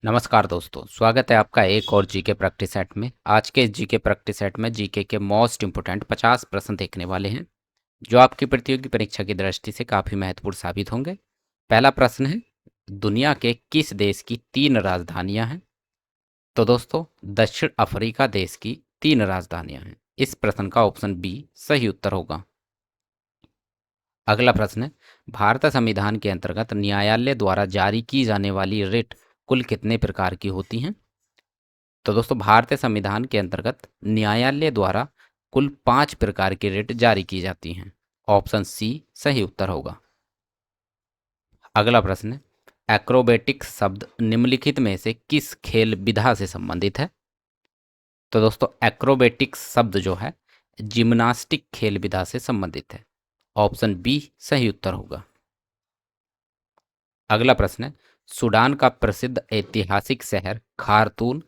नमस्कार दोस्तों, स्वागत है आपका एक और जीके प्रैक्टिस सेट में। आज के इस जीके प्रैक्टिस सेट में जीके के मोस्ट इंपोर्टेंट 50 प्रश्न देखने वाले हैं जो आपकी प्रतियोगी परीक्षा की दृष्टि से काफ़ी महत्वपूर्ण साबित होंगे। पहला प्रश्न है, दुनिया के किस देश की 3 राजधानियां हैं? तो दोस्तों, दक्षिण अफ्रीका देश की 3 राजधानियां हैं। इस प्रश्न का ऑप्शन बी सही उत्तर होगा। अगला प्रश्न है, भारत संविधान के अंतर्गत न्यायालय द्वारा जारी की जाने वाली रिट कुल कितने प्रकार की होती हैं? तो दोस्तों, भारतीय संविधान के अंतर्गत न्यायालय द्वारा कुल 5 प्रकार की रिट जारी की जाती हैं। ऑप्शन सी सही उत्तर होगा। अगला प्रश्न है, एक्रोबेटिक्स शब्द निम्नलिखित में से किस खेल विधा से संबंधित है? तो दोस्तों, एक्रोबेटिक्स शब्द जो है जिम्नास्टिक खेल विधा से संबंधित है। ऑप्शन बी सही उत्तर होगा। अगला प्रश्न है, सूडान का प्रसिद्ध ऐतिहासिक शहर खार्तूम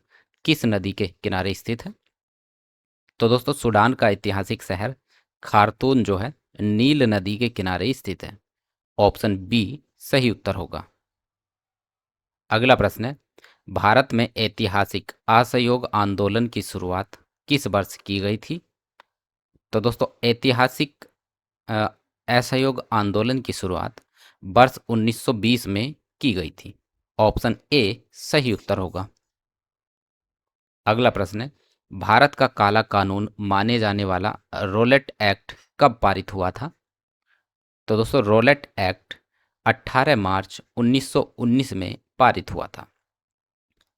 किस नदी के किनारे स्थित है? तो दोस्तों, सूडान का ऐतिहासिक शहर खार्तूम जो है नील नदी के किनारे स्थित है। ऑप्शन बी सही उत्तर होगा। अगला प्रश्न है, भारत में ऐतिहासिक असहयोग आंदोलन की शुरुआत किस वर्ष की गई थी? तो दोस्तों, ऐतिहासिक अ, असहयोग आंदोलन की शुरुआत वर्ष 1920 में की गई थी। ऑप्शन ए सही उत्तर होगा। अगला प्रश्न है, भारत का काला कानून माने जाने वाला रोलेट एक्ट कब पारित हुआ था? तो दोस्तों, रोलेट एक्ट 18 मार्च 1919 में पारित हुआ था।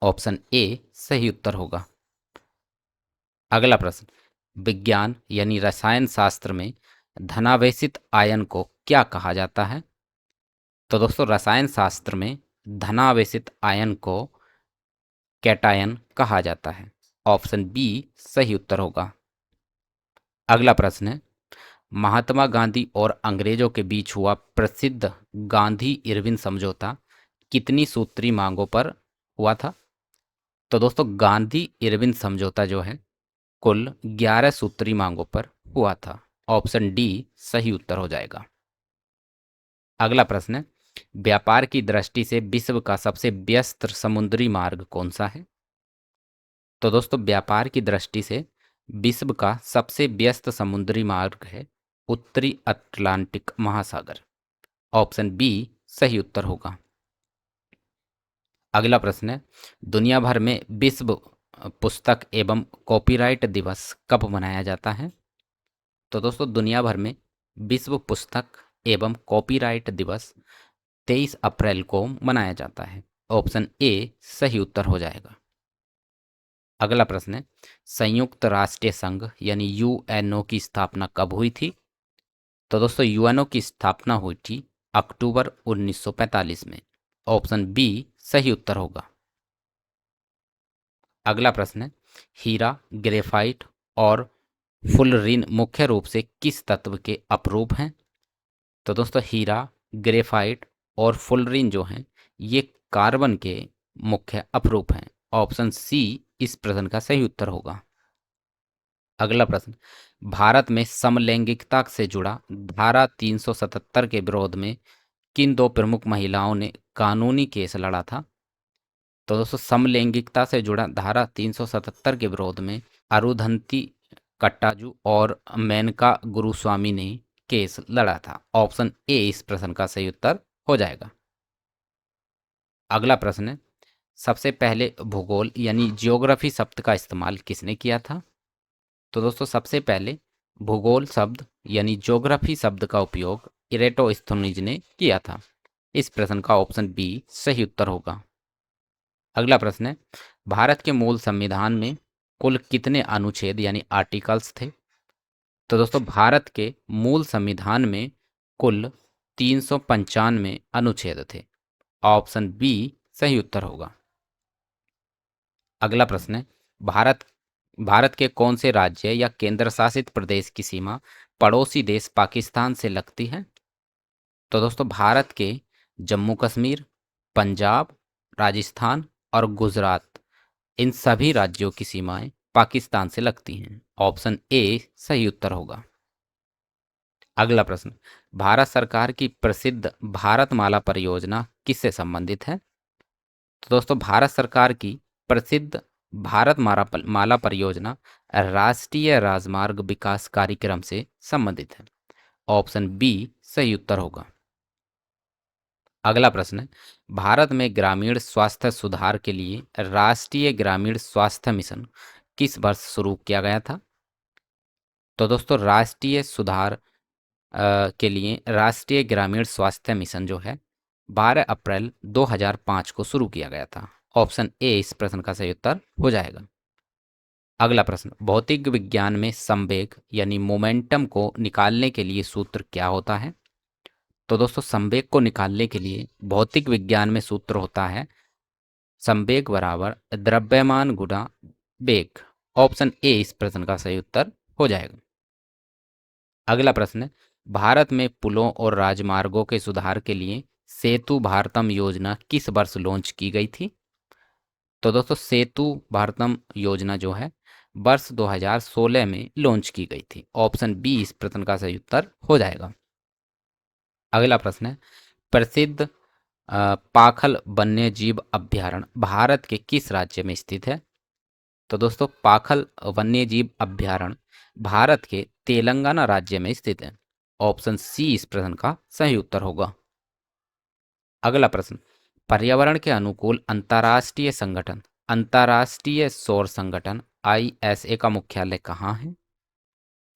ऑप्शन ए सही उत्तर होगा। अगला प्रश्न, विज्ञान यानी रसायन शास्त्र में धनावेशित आयन को क्या कहा जाता है? तो दोस्तों, रसायन शास्त्र में धनावेशित आयन को कैटायन कहा जाता है। ऑप्शन बी सही उत्तर होगा। अगला प्रश्न है, महात्मा गांधी और अंग्रेजों के बीच हुआ प्रसिद्ध गांधी इरविन समझौता कितनी सूत्री मांगों पर हुआ था? तो दोस्तों, गांधी इरविन समझौता जो है कुल 11 सूत्री मांगों पर हुआ था। ऑप्शन डी सही उत्तर हो जाएगा। अगला प्रश्न है, व्यापार की दृष्टि से विश्व का सबसे व्यस्त समुद्री मार्ग कौन सा है? तो दोस्तों, व्यापार की दृष्टि से विश्व का सबसे व्यस्त समुद्री मार्ग है उत्तरी अटलांटिक महासागर। ऑप्शन बी सही उत्तर होगा। अगला प्रश्न है, दुनिया भर में विश्व पुस्तक एवं कॉपीराइट दिवस कब मनाया जाता है? तो दोस्तों, दुनिया भर में विश्व पुस्तक एवं कॉपीराइट दिवस 23 अप्रैल को मनाया जाता है। ऑप्शन ए सही उत्तर हो जाएगा। अगला प्रश्न है, संयुक्त राष्ट्र संघ यानी यूएनओ की स्थापना कब हुई थी? तो दोस्तों, यूएनओ की स्थापना हुई थी अक्टूबर 1945 में। ऑप्शन बी सही उत्तर होगा। अगला प्रश्न है, हीरा, ग्रेफाइट और फुलरिन मुख्य रूप से किस तत्व के अपरूप हैं? तो दोस्तों, हीरा, ग्रेफाइट और फुलरिन जो हैं ये कार्बन के मुख्य अपरूप हैं। ऑप्शन सी इस प्रश्न का सही उत्तर होगा। अगला प्रश्न, भारत में समलैंगिकता से जुड़ा धारा 377 के विरोध में किन दो प्रमुख महिलाओं ने कानूनी केस लड़ा था? तो दोस्तों, समलैंगिकता से जुड़ा धारा 377 के विरोध में अरुंधति कट्टाजू और मेनका गुरुस्वामी ने केस लड़ा था। ऑप्शन ए इस प्रश्न का सही उत्तर हो जाएगा। अगला प्रश्न है, सबसे पहले भूगोल यानी जियोग्राफी शब्द का इस्तेमाल किसने किया था? तो दोस्तों, सबसे पहले भूगोल शब्द यानी ज्योग्राफी शब्द का उपयोग इरेटोस्थनीज ने किया था। इस प्रश्न का ऑप्शन बी सही उत्तर होगा। अगला प्रश्न है, भारत के मूल संविधान में कुल कितने अनुच्छेद यानी आर्टिकल्स थे? तो दोस्तों, भारत के मूल संविधान में कुल 395 अनुच्छेद थे। ऑप्शन बी सही उत्तर होगा। अगला प्रश्न है, भारत भारत के कौन से राज्य या केंद्र शासित प्रदेश की सीमा पड़ोसी देश पाकिस्तान से लगती है? तो दोस्तों, भारत के जम्मू कश्मीर, पंजाब, राजस्थान और गुजरात इन सभी राज्यों की सीमाएं पाकिस्तान से लगती हैं। ऑप्शन ए सही उत्तर होगा। अगला प्रश्न, भारत सरकार की प्रसिद्ध भारतमाला परियोजना किससे संबंधित है? तो दोस्तों भारत सरकार की प्रसिद्ध भारत माला परियोजना राष्ट्रीय राजमार्ग विकास कार्यक्रम से संबंधित है। ऑप्शन बी सही उत्तर होगा। अगला प्रश्न है, भारत में ग्रामीण स्वास्थ्य सुधार के लिए राष्ट्रीय ग्रामीण स्वास्थ्य मिशन किस वर्ष शुरू किया गया था? तो दोस्तों राष्ट्रीय सुधार के लिए राष्ट्रीय ग्रामीण स्वास्थ्य मिशन जो है 12 अप्रैल 2005 को शुरू किया गया था। ऑप्शन ए इस प्रश्न का सही उत्तर हो जाएगा। अगला प्रश्न, भौतिक विज्ञान में संवेग यानी मोमेंटम को निकालने के लिए सूत्र क्या होता है? तो दोस्तों संवेग को निकालने के लिए भौतिक विज्ञान में सूत्र होता है संवेग बराबर द्रव्यमान गुणा वेग। ऑप्शन ए इस प्रश्न का सही उत्तर हो जाएगा। अगला प्रश्न है, भारत में पुलों और राजमार्गों के सुधार के लिए सेतु भारतम योजना किस वर्ष लॉन्च की गई थी? तो दोस्तों सेतु भारतम योजना जो है वर्ष 2016 में लॉन्च की गई थी। ऑप्शन बी इस प्रश्न का सही उत्तर हो जाएगा। अगला प्रश्न है, प्रसिद्ध पाखल वन्यजीव अभ्यारण्य भारत के किस राज्य में स्थित है? तो दोस्तों पाखल वन्यजीव अभ्यारण्य भारत के तेलंगाना राज्य में स्थित है। ऑप्शन सी इस प्रश्न का सही उत्तर होगा। अगला प्रश्न, पर्यावरण के अनुकूल अंतर्राष्ट्रीय संगठन अंतर्राष्ट्रीय सौर संगठन आईएसए का मुख्यालय कहाँ है?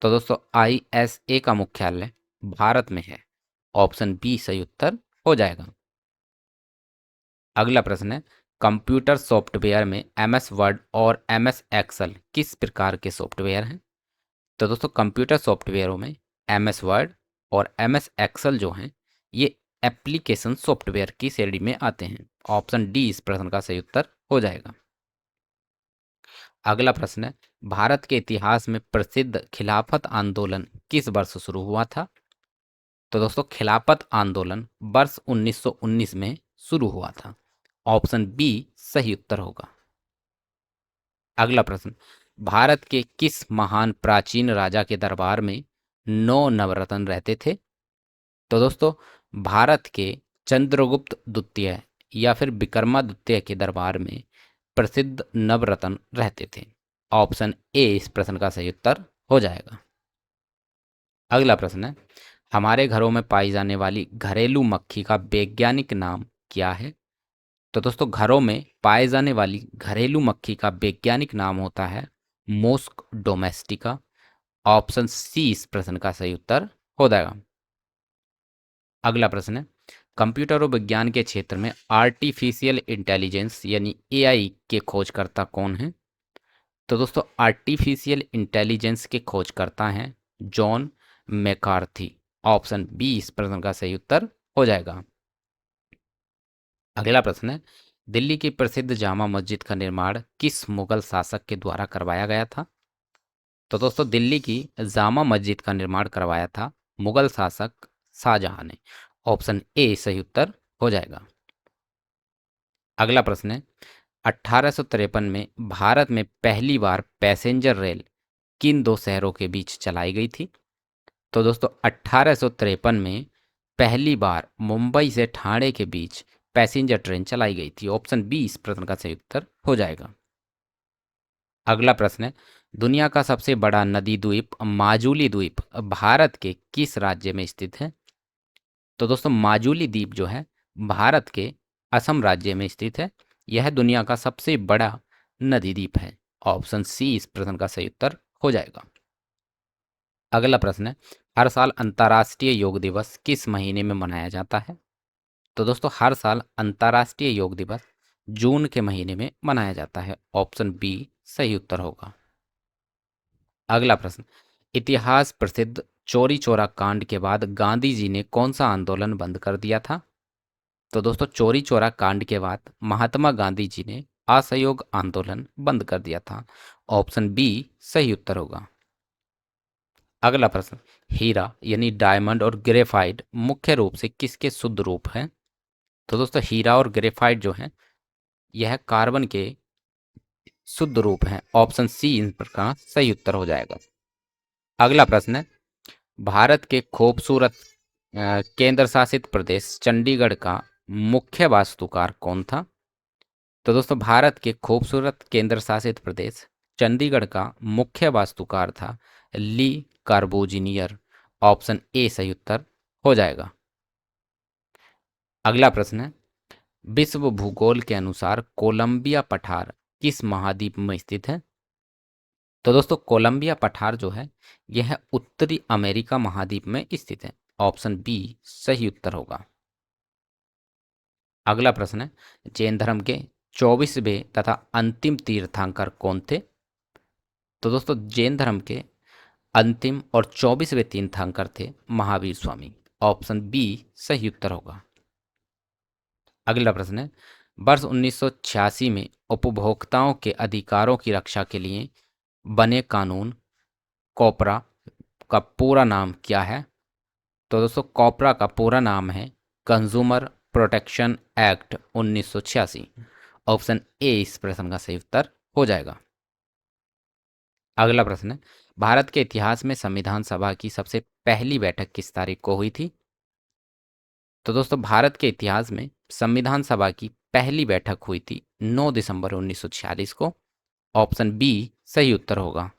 तो दोस्तों आईएसए का मुख्यालय भारत में है। ऑप्शन बी सही उत्तर हो जाएगा। अगला प्रश्न है, कंप्यूटर सॉफ्टवेयर में एमएस वर्ड और एमएस एक्सेल किस प्रकार के सॉफ्टवेयर हैं? तो दोस्तों कंप्यूटर सॉफ्टवेयरों में एमएस वर्ड और एमएस एक्सेल जो हैं ये एप्लीकेशन सॉफ्टवेयर की श्रेणी में आते हैं। ऑप्शन डी इस प्रश्न का सही उत्तर हो जाएगा। अगला प्रश्न है, भारत के इतिहास में प्रसिद्ध खिलाफत आंदोलन किस वर्ष शुरू हुआ था? तो दोस्तों खिलाफत आंदोलन वर्ष 1919 में शुरू हुआ था। ऑप्शन बी सही उत्तर होगा। अगला प्रश्न, भारत के किस महान प्राचीन राजा के दरबार में 9 नवरत्न रहते थे? तो दोस्तों भारत के चंद्रगुप्त द्वितीय या फिर विक्रमादित्य के दरबार में प्रसिद्ध नवरत्न रहते थे। ऑप्शन ए इस प्रश्न का सही उत्तर हो जाएगा। अगला प्रश्न है, हमारे घरों में पाई जाने वाली घरेलू मक्खी का वैज्ञानिक नाम क्या है? तो दोस्तों घरों में पाए जाने वाली घरेलू मक्खी का वैज्ञानिक नाम होता है मोस्क डोमेस्टिका। ऑप्शन सी इस प्रश्न का सही उत्तर हो जाएगा। अगला प्रश्न है, कंप्यूटर और विज्ञान के क्षेत्र में आर्टिफिशियल इंटेलिजेंस यानी एआई के खोजकर्ता कौन हैं? तो दोस्तों आर्टिफिशियल इंटेलिजेंस के खोजकर्ता हैं जॉन मैकार्थी। ऑप्शन बी इस प्रश्न का सही उत्तर हो जाएगा। अगला प्रश्न है, दिल्ली की प्रसिद्ध जामा मस्जिद का निर्माण किस मुगल शासक के द्वारा करवाया गया था? तो दोस्तों दिल्ली की जामा मस्जिद का निर्माण करवाया था मुगल शासक शाहजहां ने। ऑप्शन ए सही उत्तर हो जाएगा। अगला प्रश्न है, 1853 में भारत में पहली बार पैसेंजर रेल किन दो शहरों के बीच चलाई गई थी? तो दोस्तों 1853 में पहली बार मुंबई से ठाणे के बीच पैसेंजर ट्रेन चलाई गई थी। ऑप्शन बी इस प्रश्न का सही उत्तर हो जाएगा। अगला प्रश्न है, दुनिया का सबसे बड़ा नदी द्वीप माजुली द्वीप भारत के किस राज्य में स्थित है? तो दोस्तों माजुली द्वीप जो है भारत के असम राज्य में स्थित है। यह दुनिया का सबसे बड़ा नदी द्वीप है। ऑप्शन सी इस प्रश्न का सही उत्तर हो जाएगा। अगला प्रश्न है, हर साल अंतर्राष्ट्रीय योग दिवस किस महीने में मनाया जाता है? तो दोस्तों हर साल अंतर्राष्ट्रीय योग दिवस जून के महीने में मनाया जाता है। ऑप्शन बी सही उत्तर होगा। अगला प्रश्न, इतिहास प्रसिद्ध चौरी चौरा कांड के बाद गांधी जी ने कौन सा आंदोलन बंद कर दिया था? तो दोस्तों चौरी चौरा कांड के बाद महात्मा गांधी जी ने असहयोग आंदोलन बंद कर दिया था। ऑप्शन बी सही उत्तर होगा। अगला प्रश्न, हीरा यानी डायमंड और ग्रेफाइट मुख्य रूप से किसके शुद्ध रूप हैं? तो दोस्तों हीरा और ग्रेफाइट जो है यह कार्बन के शुद्ध रूप हैं। ऑप्शन सी इन पर का सही उत्तर हो जाएगा। अगला प्रश्न है, भारत के खूबसूरत केंद्र शासित प्रदेश चंडीगढ़ का मुख्य वास्तुकार कौन था? तो दोस्तों भारत के खूबसूरत केंद्र शासित प्रदेश चंडीगढ़ का मुख्य वास्तुकार था ली कार्बोजिनियर। ऑप्शन ए सही उत्तर हो जाएगा। अगला प्रश्न है, विश्व भूगोल के अनुसार कोलंबिया पठार किस महाद्वीप में स्थित है? तो दोस्तों कोलंबिया पठार जो है यह है उत्तरी अमेरिका महाद्वीप में स्थित है। ऑप्शन बी सही उत्तर होगा। अगला प्रश्न है, जैन धर्म के 24वें तथा अंतिम तीर्थंकर कौन थे? तो दोस्तों जैन धर्म के अंतिम और 24वें तीर्थंकर थे महावीर स्वामी। ऑप्शन बी सही उत्तर होगा। अगला प्रश्न है, वर्ष 1986 में उपभोक्ताओं के अधिकारों की रक्षा के लिए बने कानून कॉपरा का पूरा नाम क्या है? तो दोस्तों कॉपरा का पूरा नाम है consumer protection act 1986। Option A इस प्रश्न का सही उत्तर हो जाएगा। अगला प्रश्न है, भारत के इतिहास में संविधान सभा की सबसे पहली बैठक किस तारीख को हुई थी? तो दोस्तों भारत के इतिहास में संविधान सभा की पहली बैठक हुई थी 9 दिसंबर 1946 को। ऑप्शन बी सही उत्तर होगा।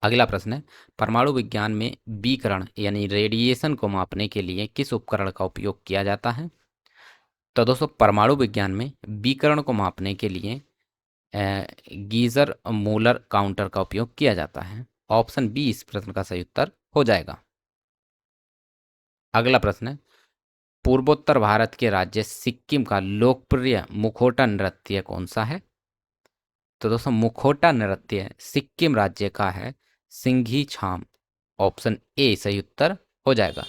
अगला प्रश्न है, परमाणु विज्ञान में विकिरण यानी रेडिएशन को मापने के लिए किस उपकरण का उपयोग किया जाता है? तो दोस्तों परमाणु विज्ञान में विकिरण को मापने के लिए गीजर मूलर काउंटर का उपयोग किया जाता है। ऑप्शन बी इस प्रश्न का सही उत्तर हो जाएगा। अगला प्रश्न है, पूर्वोत्तर भारत के राज्य सिक्किम का लोकप्रिय मुखौटा नृत्य कौन सा है? तो दोस्तों मुखौटा नृत्य सिक्किम राज्य का है सिंघी छाम। ऑप्शन ए सही उत्तर हो जाएगा।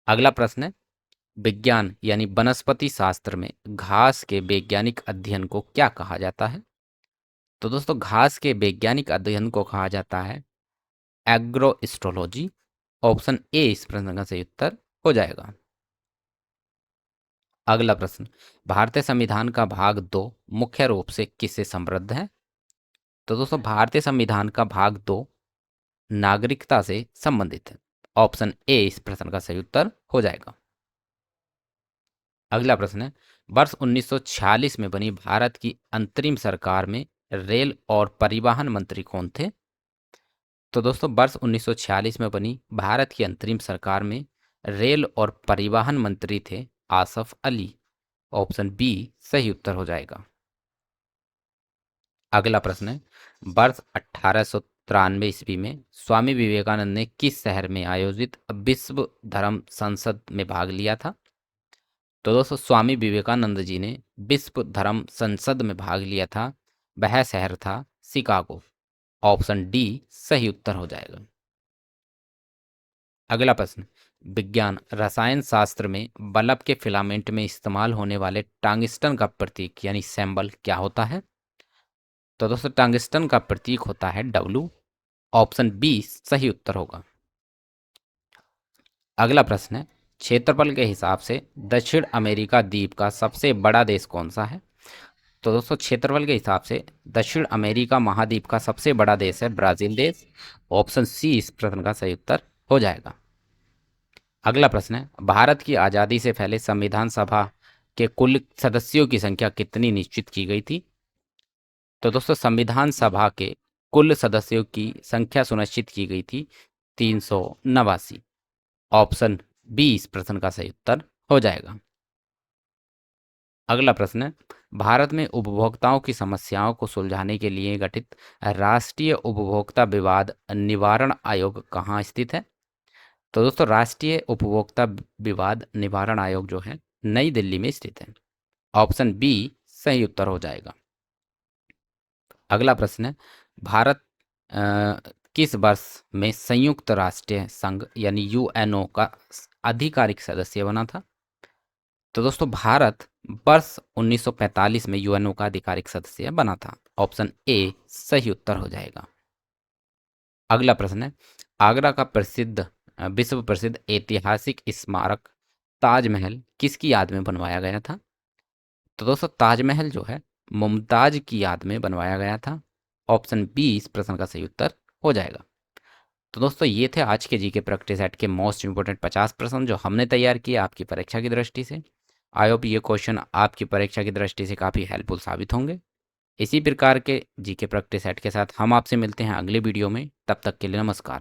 अगला प्रश्न है, विज्ञान यानी वनस्पति शास्त्र में घास के वैज्ञानिक अध्ययन को क्या कहा जाता है? तो दोस्तों घास के वैज्ञानिक अध्ययन को कहा जाता है एग्रोएस्ट्रोलॉजी। ऑप्शन ए इस प्रश्न का सही उत्तर हो जाएगा। अगला प्रश्न, भारतीय संविधान का भाग 2 मुख्य रूप से किससे समृद्ध है? तो दोस्तों भारतीय संविधान का भाग 2 नागरिकता से संबंधित है। ऑप्शन ए इस प्रश्न का सही उत्तर हो जाएगा। अगला प्रश्न है, वर्ष 1946 में बनी भारत की अंतरिम सरकार में रेल और परिवहन मंत्री कौन थे? तो दोस्तों वर्ष 1946 में बनी भारत की अंतरिम सरकार में रेल और परिवहन मंत्री थे आसफ अली। ऑप्शन बी सही उत्तर हो जाएगा। अगला प्रश्न है, वर्ष 1893 ईस्वी में स्वामी विवेकानंद ने किस शहर में आयोजित विश्व धर्म संसद में भाग लिया था? तो दोस्तों स्वामी विवेकानंद जी ने विश्व धर्म संसद में भाग लिया था, वह शहर था शिकागो। ऑप्शन डी सही उत्तर हो जाएगा। अगला प्रश्न, विज्ञान रसायन शास्त्र में बल्ब के फिलामेंट में इस्तेमाल होने वाले टंगस्टन का प्रतीक यानी सिंबल क्या होता है? तो दोस्तों टंगस्टन का प्रतीक होता है डब्ल्यू। ऑप्शन बी सही उत्तर होगा। अगला प्रश्न है, क्षेत्रफल के हिसाब से दक्षिण अमेरिका द्वीप का सबसे बड़ा देश कौन सा है? तो दोस्तों क्षेत्रफल के हिसाब से दक्षिण अमेरिका महाद्वीप का सबसे बड़ा देश है ब्राजील देश। ऑप्शन सी इस प्रश्न का सही उत्तर हो जाएगा। अगला प्रश्न है, भारत की आज़ादी से पहले संविधान सभा के कुल सदस्यों की संख्या कितनी निश्चित की गई थी? तो दोस्तों संविधान सभा के कुल सदस्यों की संख्या सुनिश्चित की गई थी 389। ऑप्शन बी इस प्रश्न का सही उत्तर हो जाएगा। अगला प्रश्न है, भारत में उपभोक्ताओं की समस्याओं को सुलझाने के लिए गठित राष्ट्रीय उपभोक्ता विवाद निवारण आयोग कहाँ स्थित है? तो दोस्तों राष्ट्रीय उपभोक्ता विवाद निवारण आयोग जो है नई दिल्ली में स्थित है। ऑप्शन बी सही उत्तर हो जाएगा। अगला प्रश्न है, भारत किस वर्ष में संयुक्त राष्ट्र संघ यानी यूएनओ का आधिकारिक सदस्य बना था? तो दोस्तों भारत वर्ष 1945 में यूएनओ का आधिकारिक सदस्य बना था। ऑप्शन ए सही उत्तर हो जाएगा। अगला प्रश्न है, आगरा का प्रसिद्ध विश्व प्रसिद्ध ऐतिहासिक स्मारक ताजमहल किसकी याद में बनवाया गया था? तो दोस्तों ताजमहल जो है मुमताज की याद में बनवाया गया था। ऑप्शन बी इस प्रश्न का सही उत्तर हो जाएगा। तो दोस्तों ये थे आज के जीके प्रैक्टिस सेट के मोस्ट इंपोर्टेंट 50 प्रश्न जो हमने तैयार किए आपकी परीक्षा की दृष्टि से। आई होप ये क्वेश्चन आपकी परीक्षा की दृष्टि से काफ़ी हेल्पफुल साबित होंगे। इसी प्रकार के जीके प्रैक्टिस सेट के साथ हम आपसे मिलते हैं अगले वीडियो में। तब तक के लिए नमस्कार।